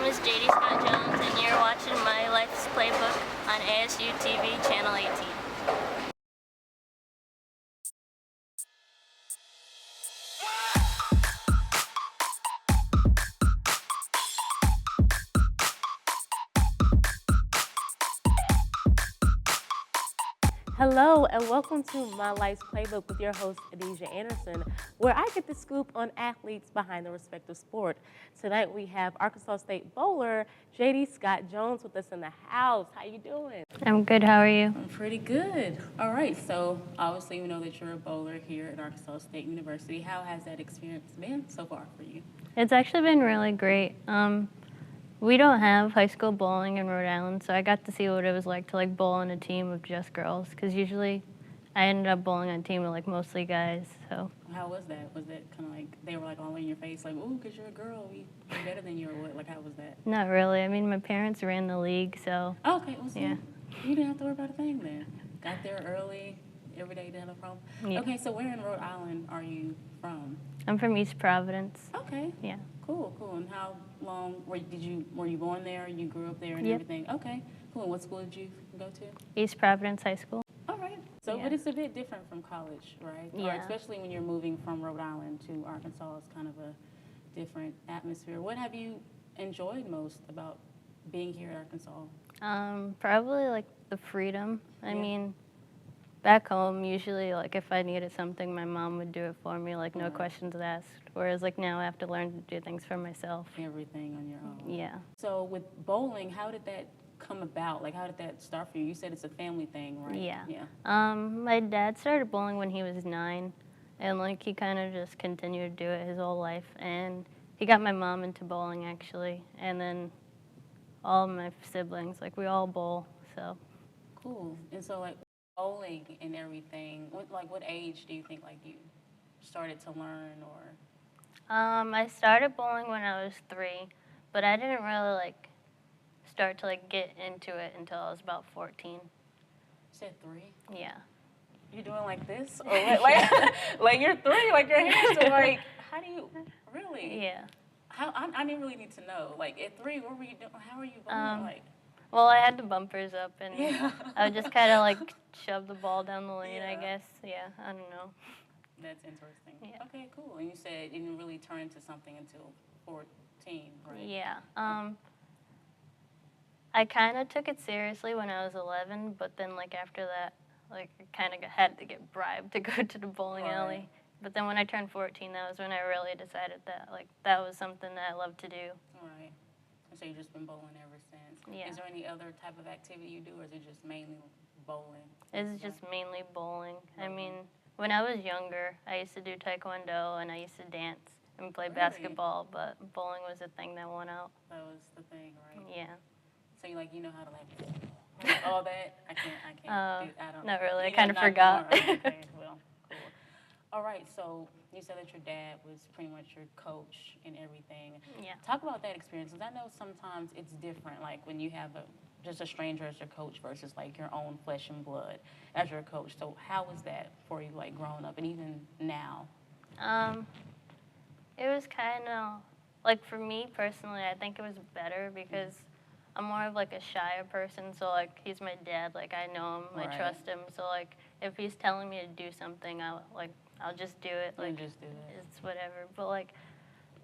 is Jadee Scott Jones, and you're watching My Life's Playbook on ASU TV, Channel 18. Hello and welcome to My Life's Playbook with your host, Adesha Anderson, where I get the scoop on athletes behind the respective sport. Tonight we have Arkansas State bowler Jadee Scott Jones with us in the house. How you doing? I'm good. How are you? I'm pretty good. All right, so obviously we know that you're a bowler here at Arkansas State University. How has that experience been so far for you? It's actually been really great. We don't have high school bowling in Rhode Island, so I got to see what it was like to bowl on a team of just girls. Because usually, I ended up bowling on a team of mostly guys. So. How was that? Was that kind of they were all in your face, ooh, because you're a girl, we're better than you, or what? How was that? Not really. I mean, my parents ran the league, so. Oh, okay, well, so yeah. You didn't have to worry about a thing then. Got there early, every day, didn't have a problem. Yeah. Okay, so where in Rhode Island are you from? I'm from East Providence. Okay. Yeah. Cool. And how long were you born there? You grew up there and Yep. everything? Okay. Cool. And what school did you go to? East Providence High School. All right. So, Yeah. but it's a bit different from college, right? Yeah. Or especially when you're moving from Rhode Island to Arkansas, it's kind of a different atmosphere. What have you enjoyed most about being here at Arkansas? Probably the freedom. I Yeah. mean, back home, usually, if I needed something, my mom would do it for me, no Right. questions asked. Whereas, now I have to learn to do things for myself. Everything on your own. Yeah. So with bowling, how did that come about? How did that start for you? You said it's a family thing, right? Yeah. Yeah. My dad started bowling when he was 9, and he kind of just continued to do it his whole life. And he got my mom into bowling actually, and then all of my siblings, we all bowl. So. Cool. And so bowling and everything, what age do you think you started to learn or? I started bowling when I was 3, but I didn't really start to get into it until I was about 14. You said 3? Yeah. You're doing this? Or what? You're 3, your hands are how do you, really? Yeah. I didn't really need to know. At 3, what were you doing? How are you bowling? Well, I had the bumpers up, and Yeah. I would just kind of shove the ball down the lane, Yeah. I guess. Yeah, I don't know. That's interesting. Yeah. Okay, cool. And you said it didn't really turn into something until 14, right? Yeah. I kind of took it seriously when I was 11, but then after that, I kind of had to get bribed to go to the bowling Right. alley. But then when I turned 14, that was when I really decided that that was something that I loved to do. All right. And so you've just been bowling ever since. Yeah. Is there any other type of activity you do, or is it just mainly bowling? It's just mainly bowling. I mean, when I was younger, I used to do taekwondo and I used to dance and play Really? basketball, but bowling was the thing that won out. That was the thing, right? Yeah. So you know how to all that? I can't. I don't. Not really. I You kind of not forgot. anymore. Okay, well, cool. All right. So you said that your dad was pretty much your coach and everything. Yeah. Talk about that experience, because I know sometimes it's different. When you have just a stranger as your coach versus your own flesh and blood as your coach. So how was that for you, growing up and even now? It was kind of for me personally, I think it was better because I'm more of a shyer person. So he's my dad. I know him. Right. I trust him. So if he's telling me to do something, I'll just do it. Just do it. It's whatever. But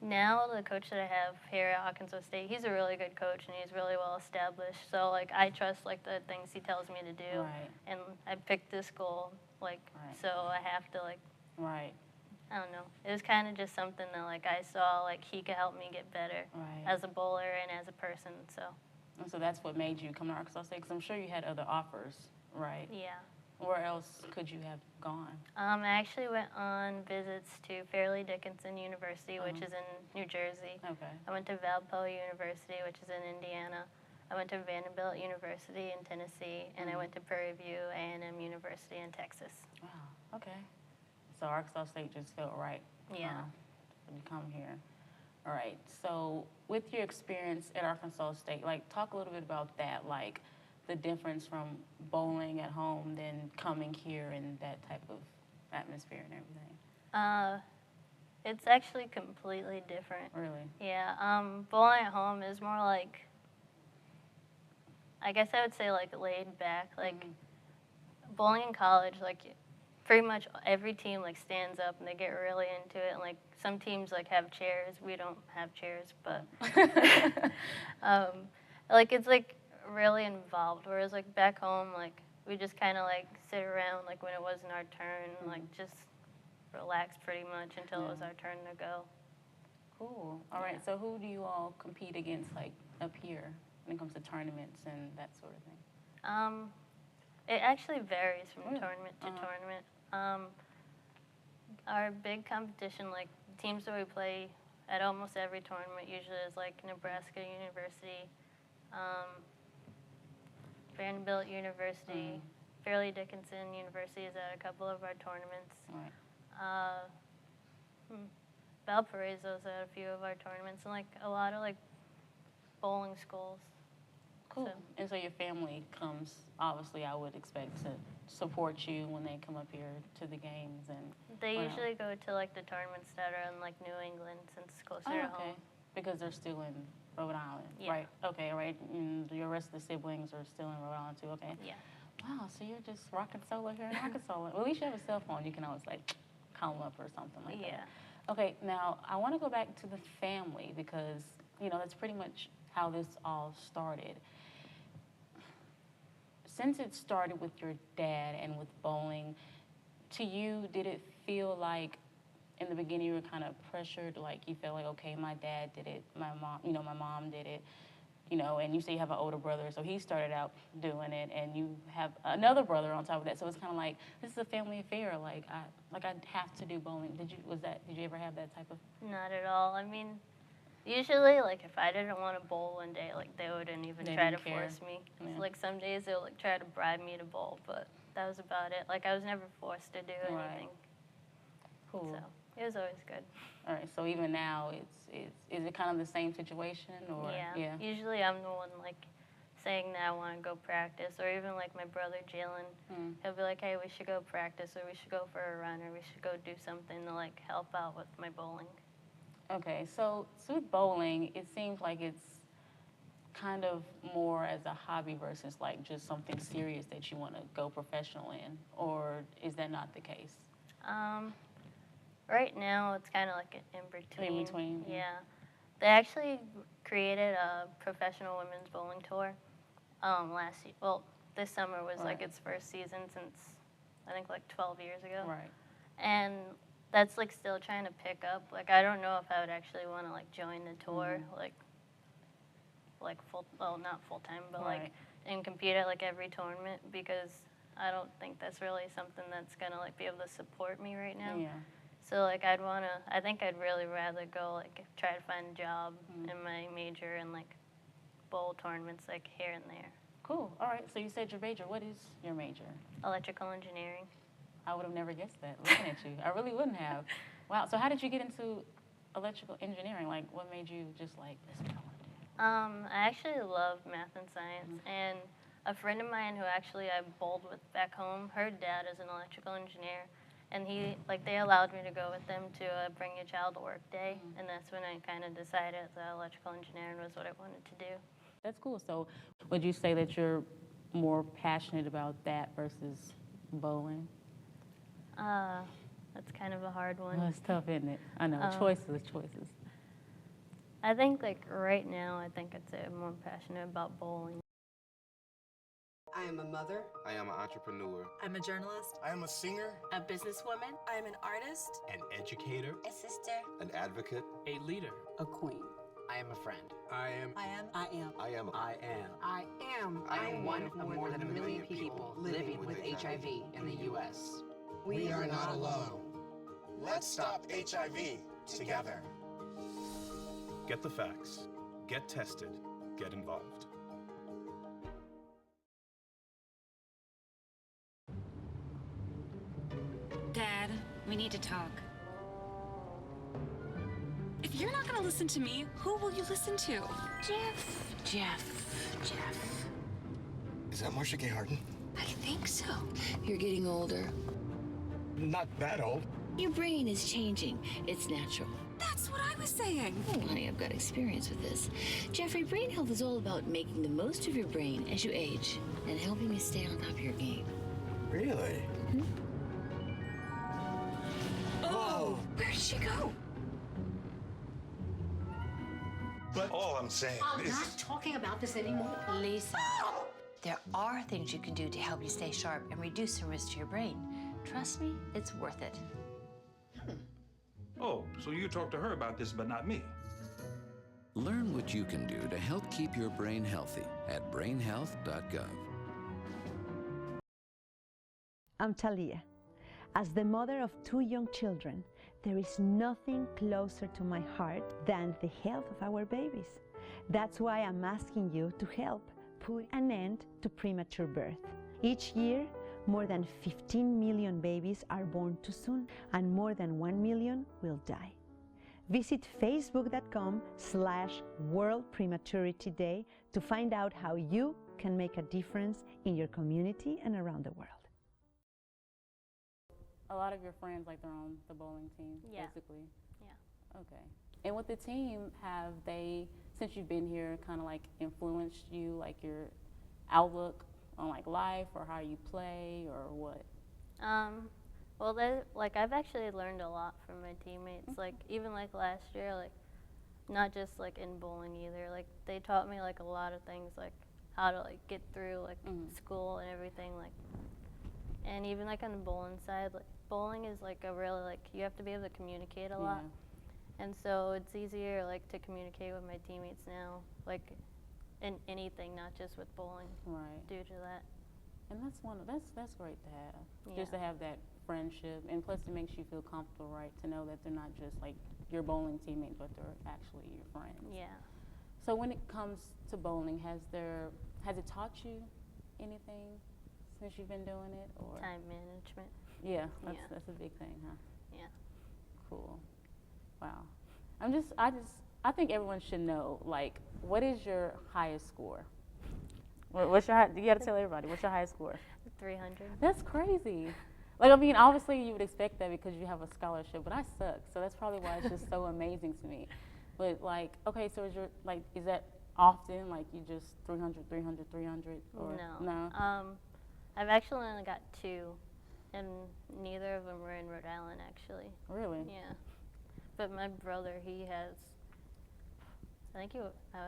now the coach that I have here at Arkansas State, he's a really good coach and he's really well established. So I trust the things he tells me to do. Right. And I picked this goal. Right. So I have to Right. I don't know. It was kind of just something that I saw he could help me get better Right. as a bowler and as a person. So. And so that's what made you come to Arkansas State, because I'm sure you had other offers, right? Yeah. Where else could you have gone? I actually went on visits to Fairleigh Dickinson University, which is in New Jersey. Okay. I went to Valpo University, which is in Indiana. I went to Vanderbilt University in Tennessee, and I went to Prairie View A&M University in Texas. Wow. Okay. So Arkansas State just felt right. Yeah. When you come here. All right. So with your experience at Arkansas State, talk a little bit about that, the difference from bowling at home than coming here and that type of atmosphere and everything. It's actually completely different. Really? Yeah, bowling at home is more like, I guess I would say like laid back. Like bowling in college, like pretty much every team like stands up and they get really into it. And like some teams like have chairs. We don't have chairs, but like it's like really involved. Whereas like back home, like we just kind of like sit around like when it wasn't our turn, like just relax pretty much until it was our turn to go. Cool. All right. So who do you all compete against like up here when it comes to tournaments and that sort of thing? It actually varies from Really? tournament to tournament. Our big competition, like teams that we play at almost every tournament, usually is like Nebraska University, Vanderbilt University, Fairleigh Dickinson University is at a couple of our tournaments. Right. Valparaiso's at a few of our tournaments, and like a lot of like bowling schools. Cool. So- And so your family comes, obviously, I would expect to support you when they come up here to the games and. They Wow. usually go to like the tournaments that are in like New England since it's closer to okay. home. Because they're still in Rhode Island, Yeah. right? Okay, right. And your rest of the siblings are still in Rhode Island too. Okay. Yeah. Wow. So you're just rocking solo here in Arkansas. Well, at least you have a cell phone. You can always like call them up or something like Yeah. that. Okay. Now I want to go back to the family because that's pretty much how this all started. Since it started with your dad and with bowling, to you, did it feel like in the beginning you were kind of pressured, like you felt like, okay, my dad did it, my mom did it, and you say you have an older brother, so he started out doing it, and you have another brother on top of that, so it's kind of like, this is a family affair, like I have to do bowling. Did you ever have that type of? Not at all. I mean, usually, like, if I didn't want to bowl one day, like, they wouldn't even They try to didn't care. force me. Yeah. So, like, some days they would, like, try to bribe me to bowl, but that was about it. Like, I was never forced to do Right. anything. Cool. So, it was always good. All right, so even now, is it kind of the same situation, or? Yeah. Usually I'm the one, like, saying that I want to go practice, or even, like, my brother, Jalen, he'll be like, hey, we should go practice, or we should go for a run, or we should go do something to, like, help out with my bowling. Okay, so with bowling, it seems like it's kind of more as a hobby versus like just something serious that you want to go professional in, or is that not the case? Right now, it's kind of like an in-between. In between, yeah. Yeah. They actually created a professional women's bowling tour last year. Well, this summer was like Right. its first season since, I think, like 12 years ago. Right. And that's like still trying to pick up. Like, I don't know if I would actually want to like join the tour, like not full time, but Right. like and compete at like every tournament, because I don't think that's really something that's gonna like be able to support me right now. Yeah. So like I think I'd really rather go like try to find a job in my major and like bowl tournaments like here and there. Cool. All right. So you said your major. What is your major? Electrical engineering. I would have never guessed that. Looking at you, I really wouldn't have. Wow. So how did you get into electrical engineering? Like, what made you just like, this is what I want to do? I actually love math and science, and a friend of mine who actually I bowled with back home, her dad is an electrical engineer, and they allowed me to go with them to Bring Your Child to Work Day, and that's when I kind of decided that electrical engineering was what I wanted to do. That's cool. So would you say that you're more passionate about that versus bowling? That's kind of a hard one. Oh, it's tough, isn't it? I know. Choices. I think like right now, I think I'd say I'm more passionate about bowling. I am a mother. I am an entrepreneur. I'm a journalist, I am a singer, A businesswoman. I am an artist, an educator, A sister. An advocate. A leader. A queen. I am a friend. I am, I am I am. I am. I am. I am. I am one of more than a million people living with HIV in the U.S. we are not alone. Let's stop HIV together. Get the facts. Get tested. Get involved. Dad, we need to talk. If you're not gonna listen to me, who will you listen to? Jeff. Is that Marsha Gay Harden? I think so. You're getting older. Not that old. Your brain is changing. It's natural. That's what I was saying. Oh, honey, I've got experience with this. Jeffrey, brain health is all about making the most of your brain as you age and helping you stay on top of your game. Really? Oh, where did she go? But all I'm saying I'm not talking about this anymore. Lisa, there are things you can do to help you stay sharp and reduce the risk to your brain. Trust me, it's worth it. Oh, so you talked to her about this, but not me. Learn what you can do to help keep your brain healthy at brainhealth.gov. I'm Talia. As the mother of 2 young children, there is nothing closer to my heart than the health of our babies. That's why I'm asking you to help put an end to premature birth. Each year, more than 15 million babies are born too soon, and more than 1 million will die. Visit facebook.com/World Prematurity Day to find out how you can make a difference in your community and around the world. A lot of your friends, like, they're on the bowling team, basically? Yeah. Okay. And with the team, have they, since you've been here, kind of, like, influenced you, like, your outlook on, like, life or how you play or what? Well, I've actually learned a lot from my teammates. Like, even, like, last year, like, not just, like, in bowling either. Like, they taught me, like, a lot of things, like, how to, like, get through, like, school and everything, like, and even, like, on the bowling side, like, bowling is, like, a really, like, you have to be able to communicate a lot. And so it's easier, like, to communicate with my teammates now, like, in anything, not just with bowling. Right. Due to that. And that's that's great to have. Yeah. Just to have that friendship, and plus it makes you feel comfortable, right? To know that they're not just like your bowling teammates, but they're actually your friends. Yeah. So when it comes to bowling, has it taught you anything since you've been doing it, or time management? Yeah, that's a big thing, huh? Yeah. Cool. Wow. I think everyone should know, like, what is your highest score? What's your you got to tell everybody, what's your highest score? 300. That's crazy. Like, I mean, obviously you would expect that because you have a scholarship, but I suck, so that's probably why it's just so amazing to me. But, like, okay, so is that often, like, you just 300, 300, 300? Or No. I've actually only got 2, and neither of them were in Rhode Island, actually. Really? Yeah. But my brother, he has, I would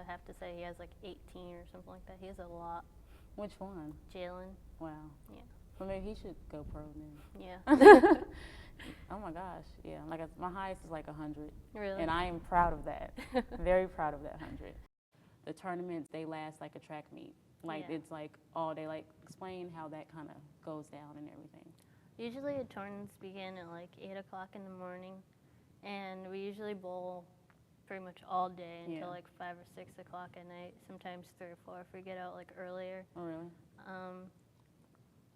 have to say he has like 18 or something like that. He has a lot. Which one? Jalen. Wow. Yeah. Well, maybe he should go pro then. Yeah. Oh my gosh, yeah. Like, my highest is like 100. Really? And I am proud of that. Very proud of that 100. The tournaments, they last like a track meet. Like, it's like all day. Like, explain how that kind of goes down and everything. Usually the tournaments begin at like 8 o'clock in the morning, and we usually bowl pretty much all day until like 5 or 6 o'clock at night, sometimes 3 or 4 if we get out like earlier. Oh, really?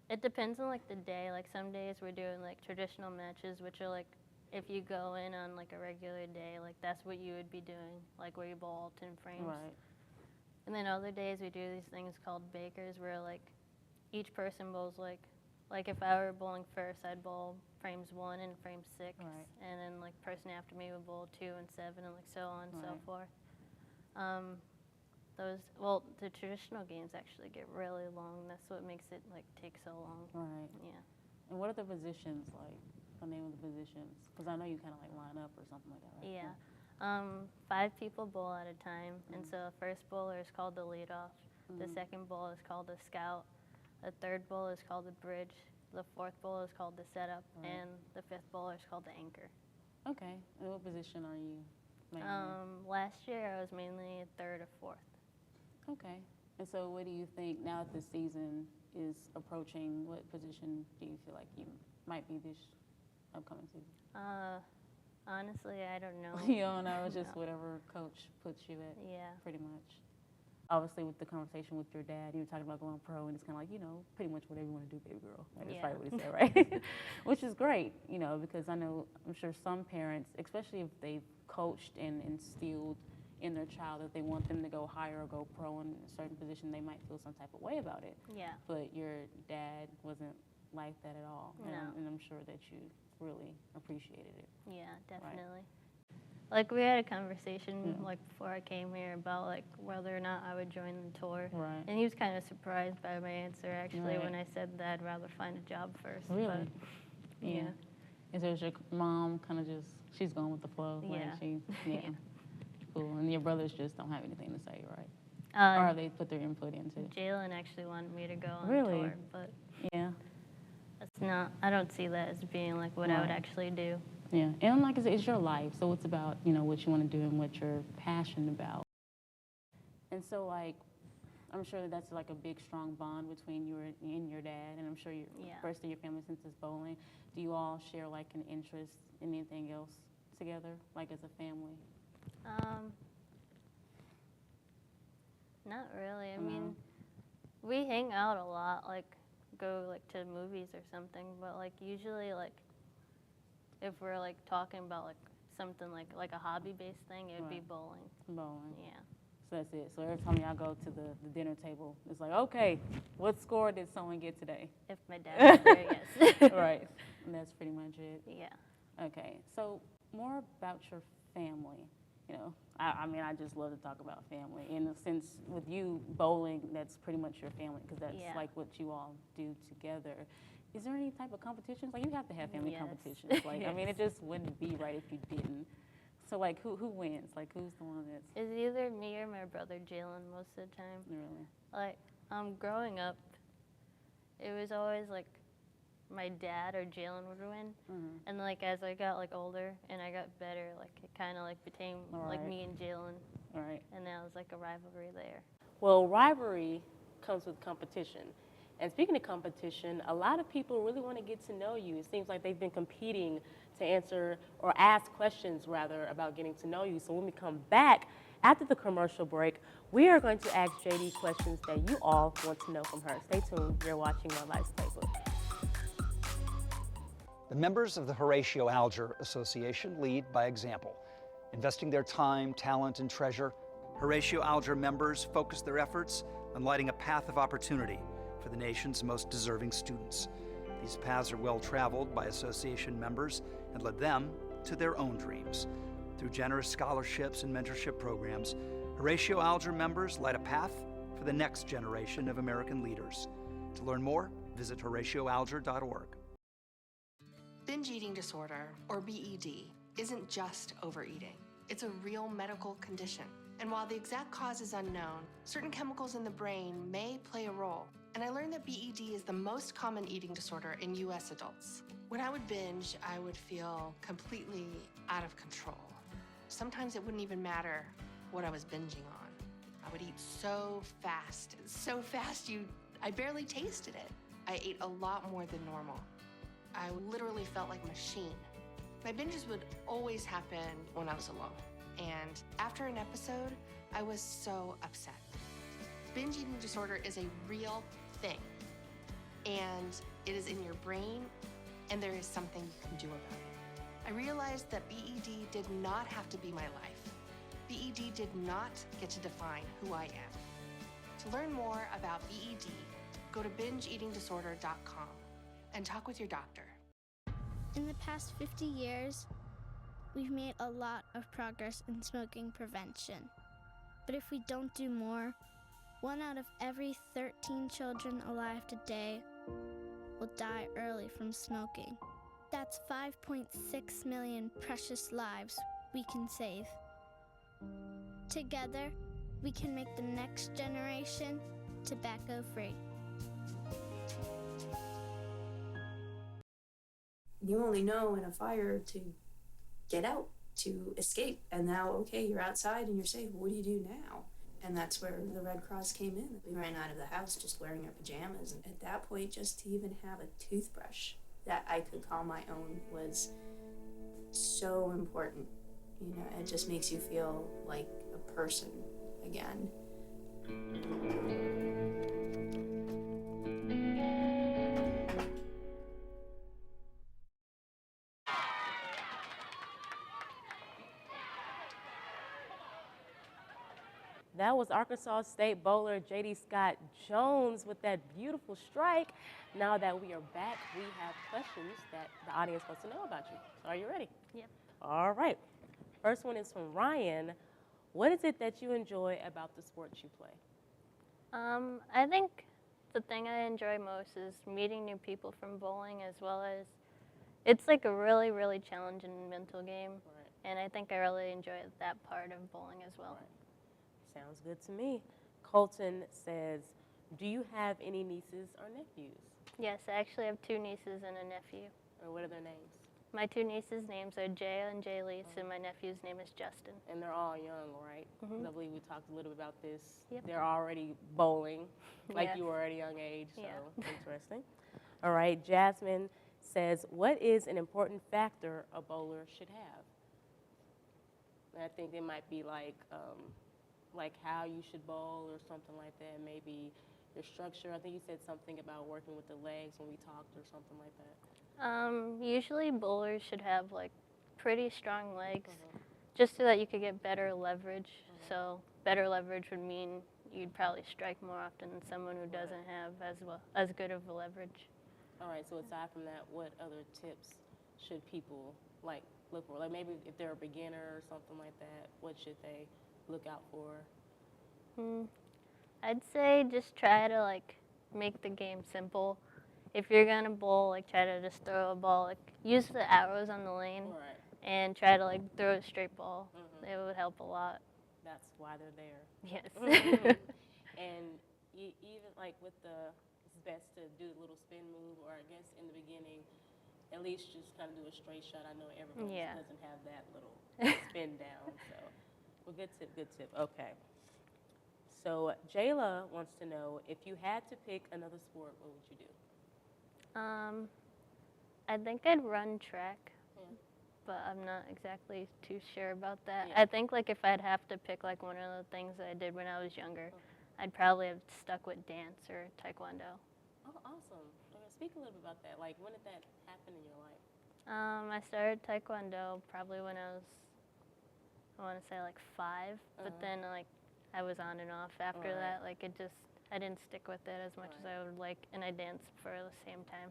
It depends on like the day. Like, some days we're doing like traditional matches, which are like, if you go in on like a regular day, like that's what you would be doing, like where you bowl 10 frames. Right. And then other days we do these things called bakers, where like each person bowls like if I were bowling first, I'd bowl frames 1 and frame 6, and then like person after me would bowl 2 and 7, and like so on and so forth. The traditional games actually get really long. That's what makes it like take so long. Right. Yeah. And what are the positions like? The name of the positions? Because I know you kind of like line up or something like that, right? Yeah. 5 people bowl at a time, and so the first bowler is called the leadoff. The second bowler is called the scout. The third bowler is called the bridge. The fourth bowler is called the setup, and the fifth bowler is called the anchor. Okay. And what position are you mainly? Last year I was mainly third or fourth. Okay. And so what do you think now that the season is approaching, what position do you feel like you might be this upcoming season? Honestly, I don't know. You don't know, it's just whatever coach puts you at. Yeah. Pretty much. Obviously, with the conversation with your dad, you were talking about going pro, and it's kind of like, pretty much whatever you want to do, baby girl. Like, that's probably what he said, right? Which is great, because I'm sure some parents, especially if they've coached and instilled in their child that they want them to go higher or go pro in a certain position, they might feel some type of way about it. Yeah. But your dad wasn't like that at all. No. And I'm sure that you really appreciated it. Yeah, definitely. Like we had a conversation like before I came here about like whether or not I would join the tour. Right. And he was kind of surprised by my answer actually when I said that I'd rather find a job first. Really? But, yeah. Is your mom kind of just, she's going with the flow? Yeah. Like Cool. And your brothers just don't have anything to say, right? Or have they put their input into it? Jalen actually wanted me to go on Really? tour, but yeah, that's not. I don't see that as being like what I would actually do. Yeah, and like I said, it's your life, so it's about what you want to do and what you're passionate about. And so like, I'm sure that's like a big strong bond between you and your dad, and I'm sure the rest of your family since it's bowling. Do you all share like an interest in anything else together, like as a family? Not really. I mean, we hang out a lot, like go like to movies or something, but like usually like if we're like talking about like something like a hobby-based thing, it would be bowling. Bowling. Yeah. So that's it. So every time y'all go to the dinner table, it's like, okay, what score did someone get today? If my dad was there, yes. Right. And that's pretty much it. Yeah. Okay. So more about your family. I mean, I just love to talk about family. In a sense, with you, bowling, that's pretty much your family because that's like what you all do together. Is there any type of competitions? Like, you have to have family competitions. Like, I mean, it just wouldn't be right if you didn't. So, like, who wins? Like, who's the one that's... It's either me or my brother Jalen most of the time. Really? Like, growing up, it was always, like, my dad or Jalen would win. And, like, as I got, like, older and I got better, like, it kind of, like, became, like, me and Jalen. Right. And now it's, like, a rivalry there. Well, rivalry comes with competition. And speaking of competition, a lot of people really want to get to know you. It seems like they've been competing to answer or ask questions, rather, about getting to know you. So when we come back after the commercial break, we are going to ask Jadee questions that you all want to know from her. Stay tuned. You're watching My Life's Playbook. The members of the Horatio Alger Association lead by example. Investing their time, talent, and treasure, Horatio Alger members focus their efforts on lighting a path of opportunity for the nation's most deserving students. These paths are well traveled by association members and led them to their own dreams. Through generous scholarships and mentorship programs, Horatio Alger members light a path for the next generation of American leaders. To learn more, visit horatioalger.org. Binge eating disorder, or BED, isn't just overeating. It's a real medical condition. And while the exact cause is unknown, certain chemicals in the brain may play a role. And I learned that BED is the most common eating disorder in US adults. When I would binge, I would feel completely out of control. Sometimes it wouldn't even matter what I was binging on. I would eat so fast I barely tasted it. I ate a lot more than normal. I literally felt like a machine. My binges would always happen when I was alone. And after an episode, I was so upset. Binge eating disorder is a real thing. And it is in your brain, and there is something you can do about it. I realized that BED did not have to be my life. BED did not get to define who I am. To learn more about BED, go to bingeeatingdisorder.com and talk with your doctor. In the past 50 years, we've made a lot of progress in smoking prevention. But if we don't do more, 1 out of every 13 children alive today will die early from smoking. That's 5.6 million precious lives we can save. Together, we can make the next generation tobacco-free. You only know in a fire to get out, to escape. And now, okay, you're outside and you're safe. What do you do now? And that's where the Red Cross came in. We ran out of the house just wearing our pajamas. And at that point, just to even have a toothbrush that I could call my own was so important. You know, it just makes you feel like a person again. That was Arkansas State bowler Jadee Scott Jones with that beautiful strike. Now that we are back, we have questions that the audience wants to know about you. Are you ready? Yep. All right. First one is from Ryan. What is it that you enjoy about the sport you play? I think the thing I enjoy most is meeting new people from bowling, as well as it's like a really, really challenging mental game. Right. And I think I really enjoy that part of bowling as well. Right. Sounds good to me. Colton says, do you have any nieces or nephews? Yes, I actually have 2 nieces and a nephew. Or what are their names? My 2 nieces' names are Jaya and Jaylee, and my nephew's name is Justin. And they're all young, right? Mhm. I believe we talked a little bit about this. Yep. They're already bowling, like Yes. you were at a young age, so Yeah. interesting. All right, Jasmine says, what is an important factor a bowler should have? And I think it might be like how you should bowl or something like that, maybe your structure. I think you said something about working with the legs when we talked or something like that. Usually bowlers should have like pretty strong legs, just so that you could get better leverage. So better leverage would mean you'd probably strike more often than someone who doesn't have as good of a leverage. All right, so aside from that, what other tips should people like look for? Like maybe if they're a beginner or something like that, what should they look out for? I'd say just try to like make the game simple. If you're gonna bowl, like try to just throw a ball, like use the arrows on the lane, and try to like throw a straight ball. It would help a lot. That's why they're there. Yes. And even like with it's best to do a little spin move, or I guess in the beginning, at least just kind of do a straight shot. I know everyone doesn't have that little spin down, so well, good tip, good tip. Okay. So Jayla wants to know, if you had to pick another sport, what would you do? I think I'd run track, but I'm not exactly too sure about that. I think like if I'd have to pick like one of the things that I did when I was younger, I'd probably have stuck with dance or taekwondo. Oh, awesome. Okay, speak a little bit about that. Like, when did that happen in your life? I started taekwondo probably when I was, I want to say like 5, but then like I was on and off after that. Like I didn't stick with it as much as I would like, and I danced for the same time.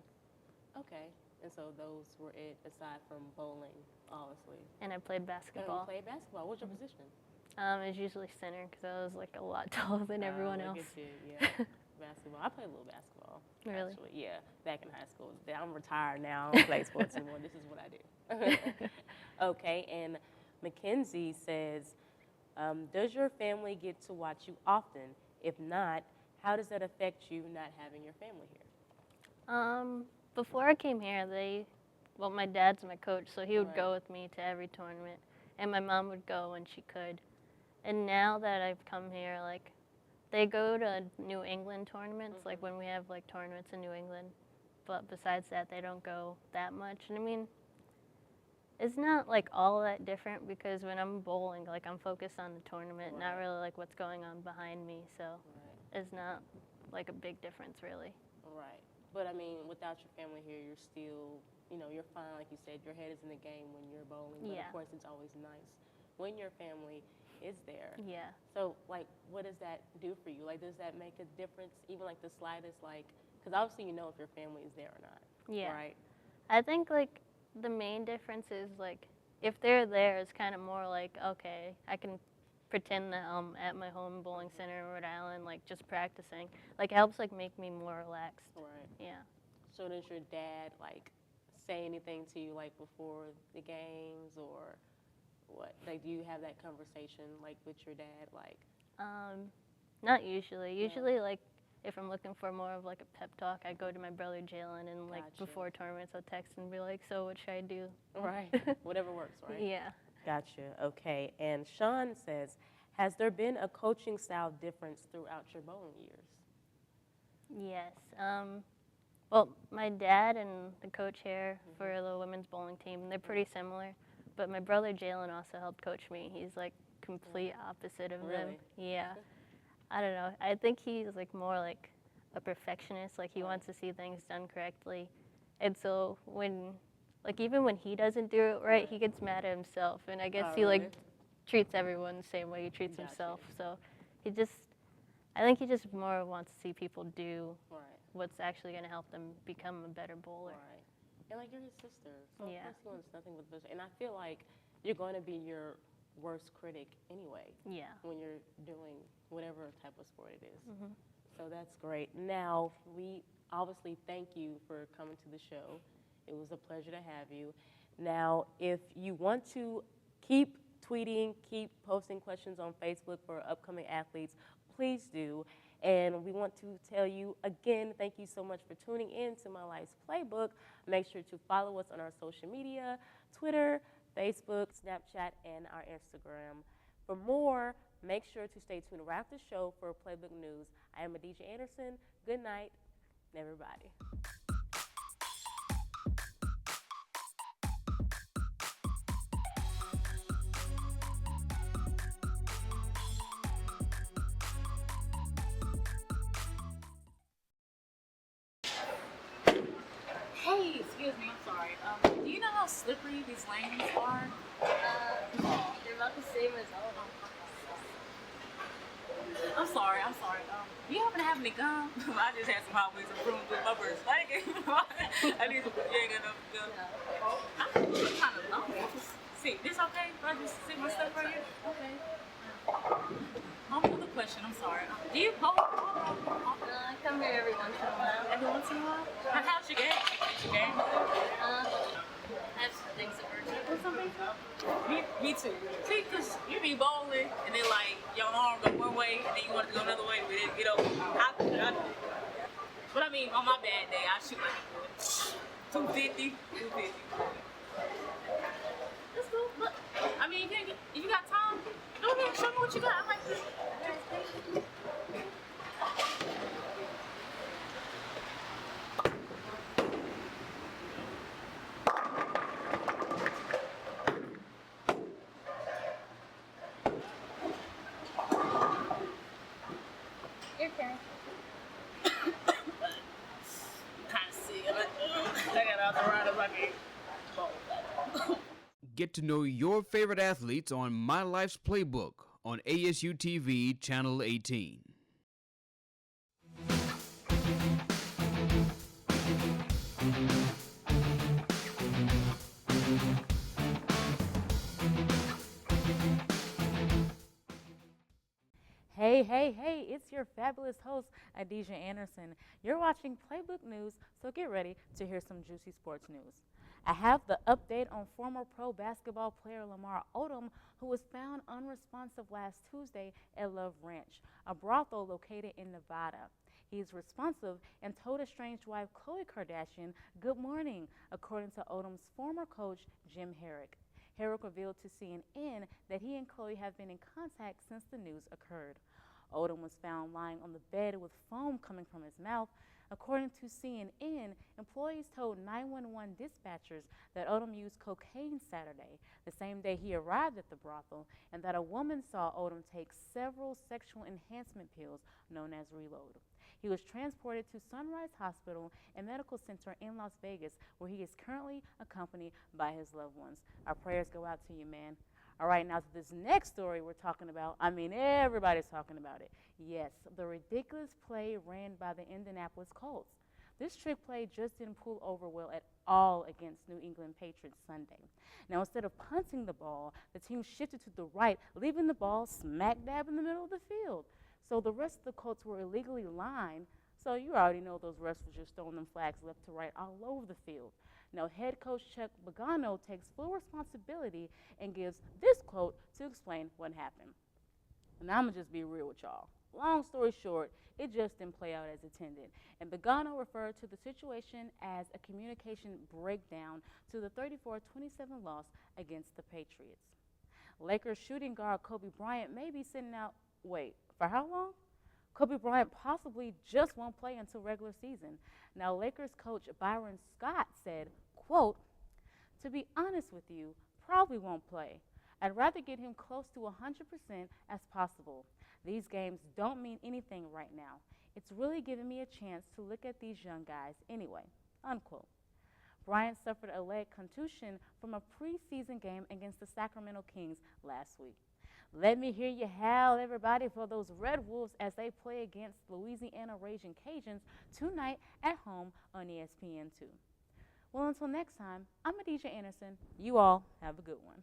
Okay, and so those were it, aside from bowling, obviously. And I played basketball. And you played basketball. What's your position? It was usually center because I was like a lot taller than everyone else. Look at you, yeah. Basketball. I played a little basketball. Really? Actually, yeah. Back in high school. I'm retired now. I don't play sports anymore. This is what I do. Okay, and Mackenzie says, does your family get to watch you often? If not, how does that affect you not having your family here? Before I came here, my dad's my coach, so he would go with me to every tournament, and my mom would go when she could. And now that I've come here, like, they go to New England tournaments, like when we have like tournaments in New England, but besides that, they don't go that much. And I mean, it's not like all that different because when I'm bowling, like I'm focused on the tournament, not really like what's going on behind me, so it's not like a big difference really. Right. But I mean, without your family here, you're still, you're fine. Like you said, your head is in the game when you're bowling. But of course, it's always nice when your family is there. Yeah. So, like, what does that do for you? Like, does that make a difference, even like the slightest, like, because obviously you know if your family is there or not. Yeah. Right? I think, like, the main difference is, like, if they're there, it's kind of more like, okay, I can pretend that I'm at my home bowling center in Rhode Island, like, just practicing. Like, it helps, like, make me more relaxed. Right. Yeah. So does your dad, like, say anything to you, like, before the games, or what? Like, do you have that conversation, like, with your dad, like? Not usually. Usually, like, if I'm looking for more of, like, a pep talk, I go to my brother Jalen, and, like, before tournaments, I'll text and be like, so what should I do? Right. Whatever works, right? Yeah. Gotcha. Okay. And Sean says, has there been a coaching style difference throughout your bowling years? Yes. Well, my dad and the coach here for the women's bowling team, they're pretty similar. But my brother Jalen also helped coach me. He's like complete opposite of them. Yeah. I don't know. I think he's like more like a perfectionist. Like he wants to see things done correctly. And so even when he doesn't do it right, he gets mad at himself. And I guess he like treats everyone the same way he treets himself. So I think he just more wants to see people do Right. what's actually going to help them become a better bowler. Right. And like you're his sister, so Yeah. of course he wants nothing but the best. And I feel like you're going to be your worst critic anyway. Yeah. When you're doing whatever type of sport it is. Mhm. So that's great. Now, we obviously thank you for coming to the show. It was a pleasure to have you. Now, if you want to keep tweeting, keep posting questions on Facebook for upcoming athletes, please do. And we want to tell you again, thank you so much for tuning in to My Life's Playbook. Make sure to follow us on our social media, Twitter, Facebook, Snapchat, and our Instagram. For more, make sure to stay tuned right after the show for Playbook News. I am Adija Anderson. Good night, everybody. Hey, excuse me, I'm sorry. Do you know how slippery these lanes are? They're about the same as all of them. I'm sorry. Do you happen to have any gum? I just had some hot wings and prunes with my first blanket. I need some, you ain't got enough gum. I'm kind of lonely. See, this okay? If I just sit my stuff right here? Okay. Another question, I'm sorry. Do you bowl? I come here every once in a while. Every once in a while? How's your game? Is your game? I have some things that work. Me too. See, because you be bowling and then like your arm go one way and then you want to go another way, but then, but I mean, on my bad day, I shoot like 250. That's cool. Look, I mean, if you got time, go ahead, show me what you got. I like this. Your turn. Kind of sick. I got out the ride if I can bowl. Get to know your favorite athletes on My Life's Playbook on ASU TV Channel 18. Hey, it's your fabulous host, Adija Anderson. You're watching Playbook News, so get ready to hear some juicy sports news. I have the update on former pro basketball player Lamar Odom, who was found unresponsive last Tuesday at Love Ranch, a brothel located in Nevada. He is responsive and told estranged wife Khloe Kardashian good morning, according to Odom's former coach, Jim Herrick. Herrick revealed to CNN that he and Khloe have been in contact since the news occurred. Odom was found lying on the bed with foam coming from his mouth. According to CNN, employees told 911 dispatchers that Odom used cocaine Saturday, the same day he arrived at the brothel, and that a woman saw Odom take several sexual enhancement pills known as Reload. He was transported to Sunrise Hospital and Medical Center in Las Vegas, where he is currently accompanied by his loved ones. Our prayers go out to you, man. All right, now to this next story we're talking about. I mean, everybody's talking about it. Yes, the ridiculous play ran by the Indianapolis Colts. This trick play just didn't pull over well at all against New England Patriots Sunday. Now, instead of punting the ball, the team shifted to the right, leaving the ball smack dab in the middle of the field. So the rest of the Colts were illegally lined, so you already know those refs were just throwing them flags left to right all over the field. Now, head coach Chuck Pagano takes full responsibility and gives this quote to explain what happened. And I'm going to just be real with y'all. Long story short, it just didn't play out as intended. And Pagano referred to the situation as a communication breakdown to the 34-27 loss against the Patriots. Lakers shooting guard Kobe Bryant may be sitting out, for how long? Kobe Bryant possibly just won't play until regular season. Now, Lakers coach Byron Scott said, quote, "To be honest with you, probably won't play. I'd rather get him close to 100% as possible. These games don't mean anything right now. It's really giving me a chance to look at these young guys anyway," unquote. Bryant suffered a leg contusion from a preseason game against the Sacramento Kings last week. Let me hear you howl, everybody, for those Red Wolves as they play against Louisiana Raging Cajuns tonight at home on ESPN2. Well, until next time, I'm Adisha Anderson. You all have a good one.